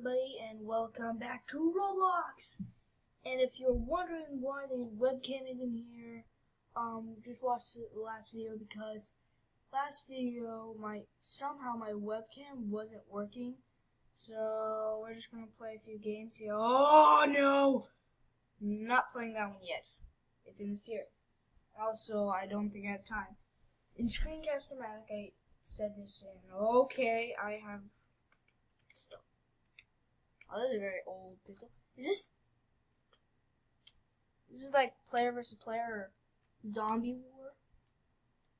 everybody, and welcome back to Roblox. And if you're wondering why the webcam isn't here, just watch the last video, because last video somehow my webcam wasn't working. So we're just gonna play a few games here. Oh no! Not playing that one yet. It's in the series. Also, I don't think I have time. In Screencast-O-Matic, I said this in. Okay, I have stuff. Oh, this is a very old pistol. Is this like player versus player or zombie war?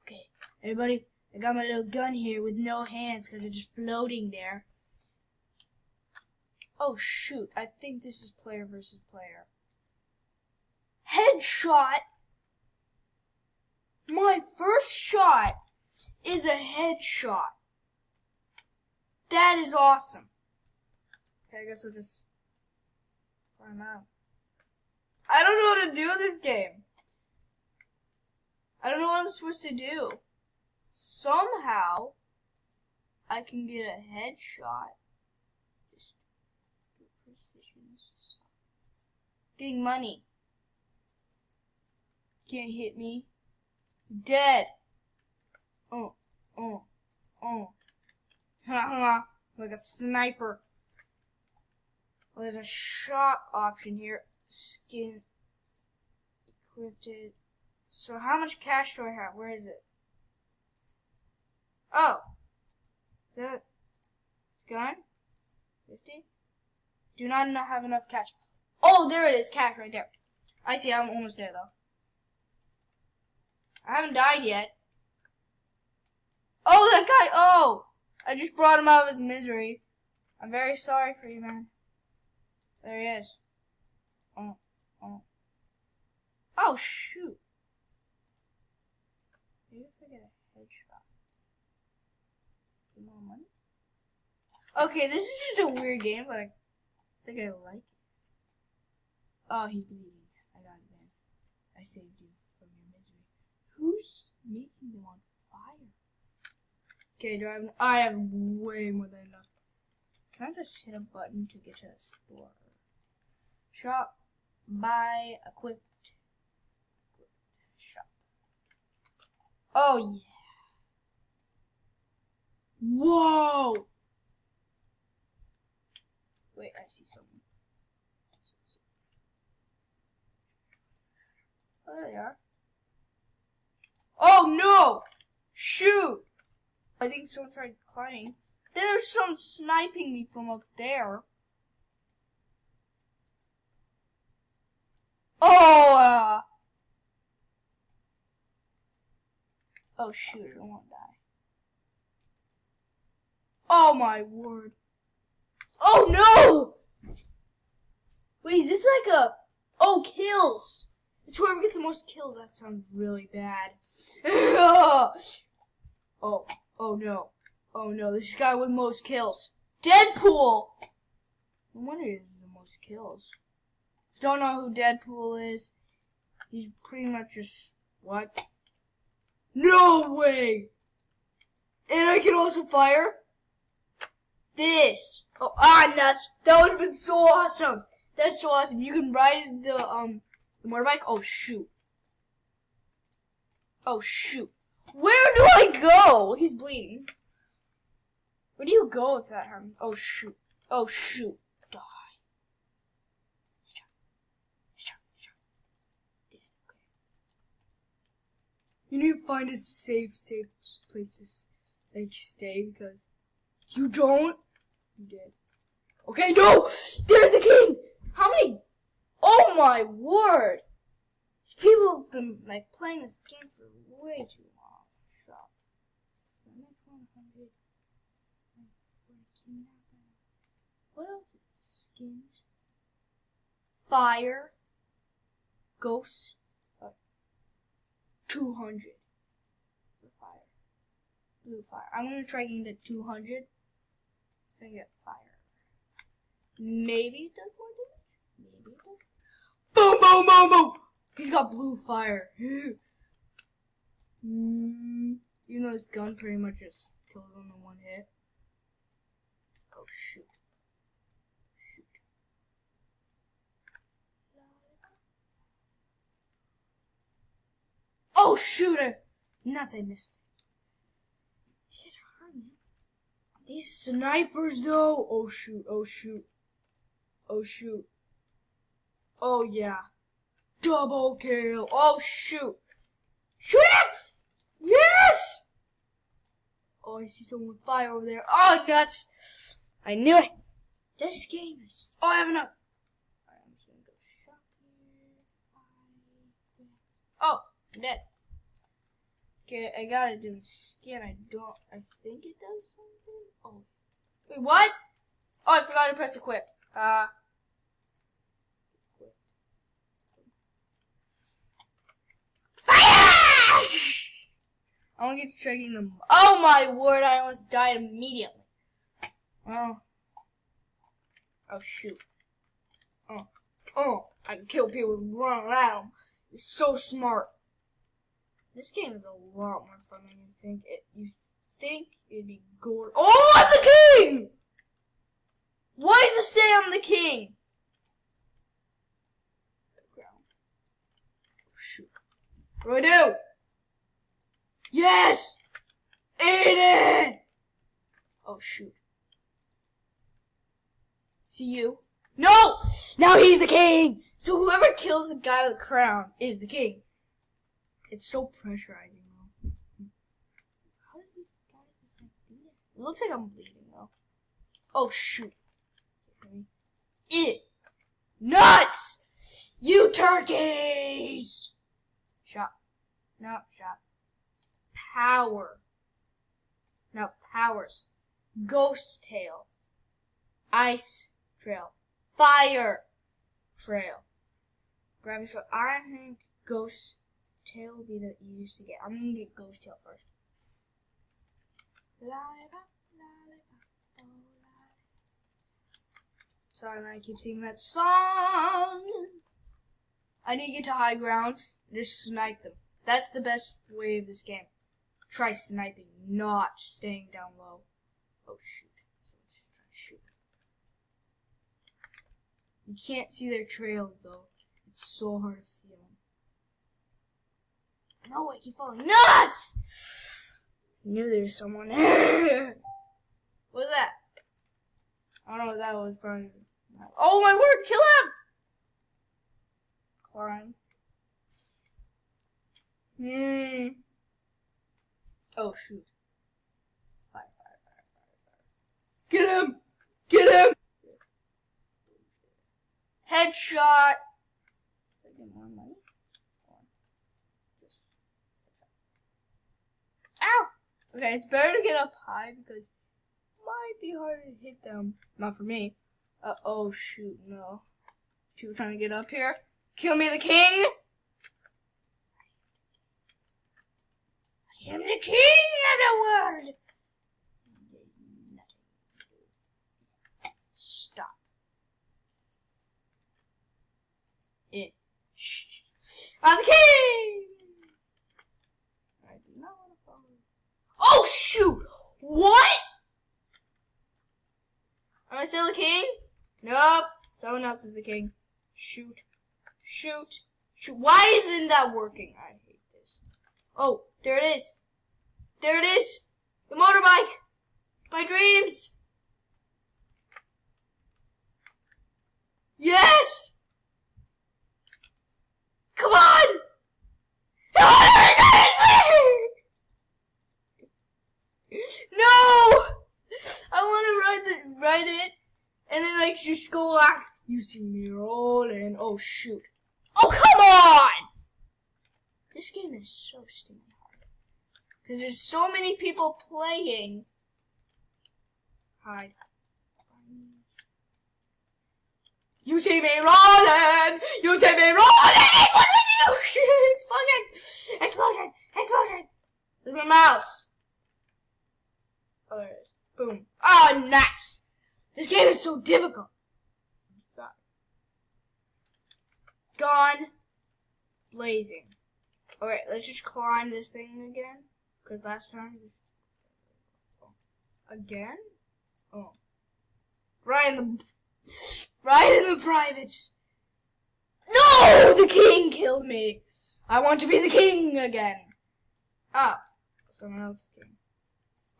Okay, everybody, I got my little gun here with no hands because it's just floating there. Oh shoot, I think this is player versus player. Headshot! My first shot is a headshot. That is awesome. Okay, I guess I'll just try him out. I don't know what to do with this game. I don't know what I'm supposed to do. Somehow, I can get a headshot. Just precision. Getting money. Can't hit me. Dead. Like a sniper. Well, there's a shop option here. Skin. Encrypted. So how much cash do I have? Where is it? Oh. Is that gun? 50? Do not have enough cash. Oh, there it is. Cash right there. I see. I'm almost there, though. I haven't died yet. Oh, that guy. Oh. I just brought him out of his misery. I'm very sorry for you, man. There he is. Oh, shoot. Maybe if I get a headshot. Get more money? Okay, this is just a weird game, but I think I like it. Oh, he's bleeding. I got it, man. I saved you from your misery. Who's making them on fire? Okay, I have way more than enough. Can I just hit a button to get to the store? Shop, buy, equipped, shop. Oh yeah. Whoa! Wait, I see something. Oh, there they are. Oh no! Shoot! I think someone tried climbing. There's some sniping me from up there. Oh! Oh shoot, I don't want to die. Oh my word. Oh no! Wait, is this like a... Oh, kills! It's whoever gets the most kills. That sounds really bad. Oh no. Oh no, this guy with most kills. Deadpool! No wonder he has the most kills. If you don't know who Deadpool is, he's pretty much just... What? No way! And I can also fire? This! Oh, nuts! That would have been so awesome! That's so awesome. You can ride the motorbike? Oh, shoot. Oh, shoot. Where do I go? He's bleeding. Where do you go if that happens? Oh, shoot. Oh, shoot. Die. You need to find a safe place to like, stay, because you don't. You did. Okay, no! There's the king! How many? Oh my word! These people have been like playing this game for way too long. Shop. What else? Skins. Fire. Ghost. 200 for fire. Blue fire. I'm gonna try getting to 200. I get fire. Maybe it does more damage. Maybe it does. Boom, boom, boom, boom. He's got blue fire. Even though his gun pretty much just kills him in one hit. Oh shoot. Oh, shooter! Nuts, I missed. These guys are hard, man. These snipers, though. Oh, shoot. Oh, shoot. Oh, shoot. Oh, yeah. Double kill. Oh, shoot. Shoot him! Yes! Oh, I see someone with fire over there. Oh, nuts. I knew it. This game is... Oh, I have enough. Alright, I'm just gonna go shop here. Oh, I'm dead. Okay, I gotta do scan. I think it does something. Oh. Wait, what? Oh, I forgot to press equip. I want to get to tracking them. Oh my word, I almost died immediately. Oh. Oh shoot. Oh, I can kill people with running at them. It's so smart. This game is a lot more fun than you think. You think it'd be gore. Oh, I'm the king! Why does it say I'm the king? Oh, shoot. What do I do? Yes! Aiden! Oh, shoot. See you? No! Now he's the king! So whoever kills the guy with the crown is the king. It's so pressurizing, though. How does this guy just like do it? It looks like I'm bleeding, though. Oh, shoot. It. Nuts! You turkeys! Shot. No, shot. Power. Now, powers. Ghost tail. Ice trail. Fire trail. Gravity trail. I think ghost tail will be the easiest to get. I'm gonna get ghost tail first. Sorry, man, I keep singing that song. I need to get to high grounds. Just snipe them. That's the best way of this game. Try sniping, not staying down low. Oh shoot! Someone's trying to shoot. You can't see their trails though. It's so hard to see them. No, I keep falling. Nuts! I knew there was someone there. What was that? I don't know what that was. Probably. Oh my word! Kill him! Climb. Oh shoot! Fire! Get him! Get him! Headshot! Did I get more money? Ow! Okay, it's better to get up high because it might be harder to hit them. Not for me. Oh shoot, no. People trying to get up here. Kill me, the king! I am the king of the world! Stop. I'm the king! I do not want to follow. Oh shoot! What? Am I still the king? Nope. Someone else is the king. Shoot. Shoot. Shoot. Why isn't that working? I hate this. Oh, there it is. There it is. The motorbike. My dreams. Yes! Come on! No! I want to ride it, and then like just go like, you see me rolling. Oh shoot! Oh come on! This game is so stinking hard because there's so many people playing. Hide. You see me rolling! You see me rolling! What did you? Explosion! Explosion! Explosion! Where's my mouse? Oh, there it is. Boom. Oh, nuts! This game is so difficult. Sorry. Gone. Blazing. Alright, let's just climb this thing again. Because last time... Again? Oh. Right in the privates. No! The king killed me. I want to be the king again. Oh, someone else came.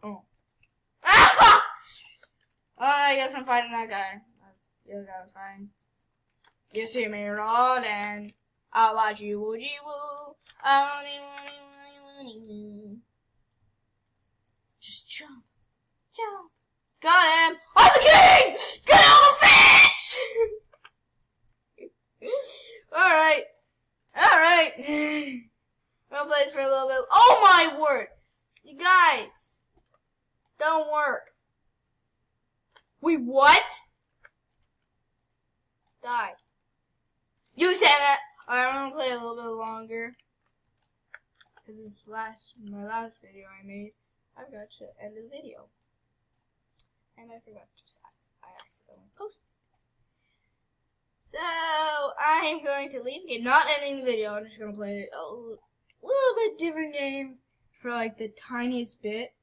Oh. Ah! Oh, I guess I'm fighting that guy. The other guy was fine. You see me rolling. I'll watch you woo-gee-woo. Just jump. Jump. Got him. I'm the king! Get out the fish! Alright. Alright. I'm gonna play this for a little bit. Oh my word! You guys. Don't work. Wait, what? Die. You said that. Alright, I'm gonna play a little bit longer. This is my last video I made. I forgot to end the video. And I forgot to, I accidentally posted. So, I'm going to leave the game, not ending the video. I'm just going to play a little bit different game for like the tiniest bit.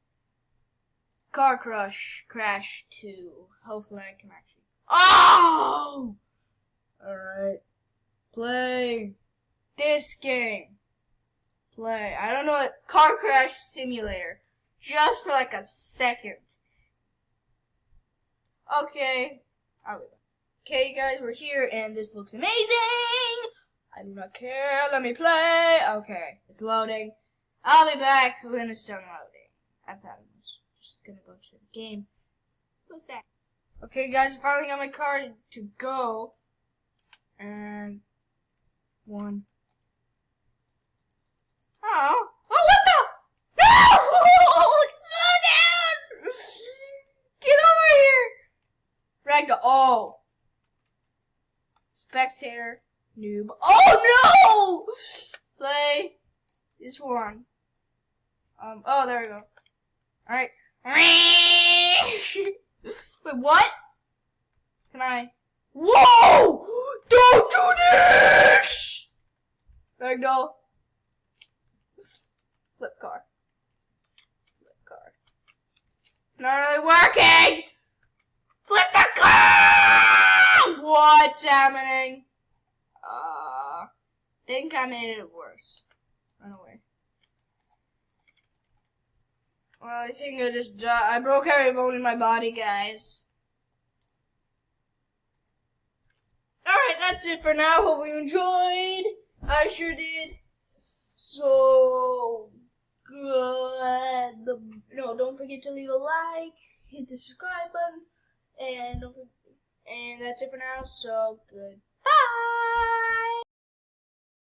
Car Crash 2. Hopefully I can actually. Oh! Alright. Play this game. Play. I don't know what. Car Crash Simulator. Just for like a second. Okay. I'll be back. Okay, guys, we're here, and this looks amazing! I do not care. Let me play. Okay, it's loading. I'll be back when it's done loading. I thought I was just gonna go to the game. So sad. Okay, guys, I finally got my car to go. And... one. Oh. Oh, what the? No! Slow down! Get over here! Ragdoll. Oh. Spectator. Noob. Oh, no! Play this one. Oh, there we go. Alright. Wait, what? Can I? Whoa! Don't do this! Ragdoll. Flip car. Flip car. It's not really working! Flip the car! What's happening? Think I made it worse. Run away. Well, I think I just died. I broke every bone in my body, guys. Alright, that's it for now. Hopefully you enjoyed. I sure did. So good. No, don't forget to leave a like, hit the subscribe button, and that's it for now. So good. Bye.